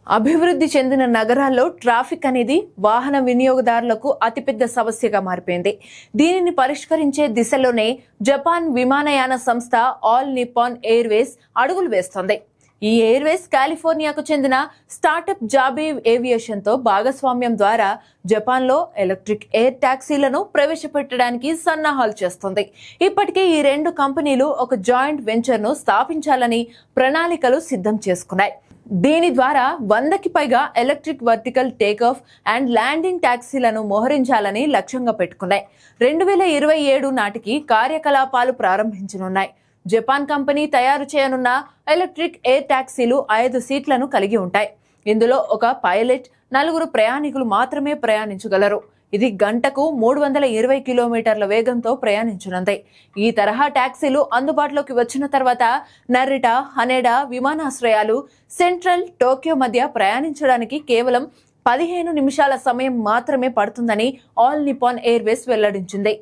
అభివృద్ధి చెందిన నగరాల్లో ట్రాఫిక్ అనేది వాహన వినియోగదారులకు అతిపెద్ద సమస్యగా మారిపోయింది. దీనిని పరిష్కరించే దిశలోనే జపాన్ విమానయాన సంస్థ ఆల్ నిప్పాన్ ఎయిర్వేస్ అడుగులు వేస్తోంది. ఈ ఎయిర్వేస్ కాలిఫోర్నియాకు చెందిన స్టార్టప్ జాబీ ఏవియేషన్ తో భాగస్వామ్యం ద్వారా జపాన్లో ఎలక్ట్రిక్ ఎయిర్ టాక్సీలను ప్రవేశపెట్టడానికి సన్నాహాలు చేస్తోంది. ఇప్పటికే ఈ రెండు కంపెనీలు ఒక జాయింట్ వెంచర్ ను స్థాపించాలని ప్రణాళికలు సిద్ధం చేసుకున్నాయి. దీని ద్వారా 100కి పైగా electric vertical takeoff and landing టాక్సీలను మోహరించాలని లక్ష్యంగా పెట్టుకున్నాయి. 2027 నాటికి కార్యకలాపాలు ప్రారంభించనున్నాయి. జపాన్ కంపెనీ తయారు చేయనున్న ఎలక్ట్రిక్ ఎయిర్ టాక్సీలు 5 సీట్లను కలిగి ఉంటాయి. ఇందులో ఒక పైలట్, 4 ప్రయాణికులు మాత్రమే ప్రయాణించగలరు. ఇది గంటకు 320 కిలోమీటర్ల వేగంతో ప్రయాణించనుంది. ఈ తరహా టాక్సీలు అందుబాటులోకి వచ్చిన తర్వాత నరిటా, హనెడా విమానాశ్రయాలు సెంట్రల్, టోక్యో మధ్య ప్రయాణించడానికి కేవలం 15 నిమిషాల సమయం మాత్రమే పడుతుందని ఆల్ నిప్పాన్ ఎయిర్వేస్ వెల్లడించింది.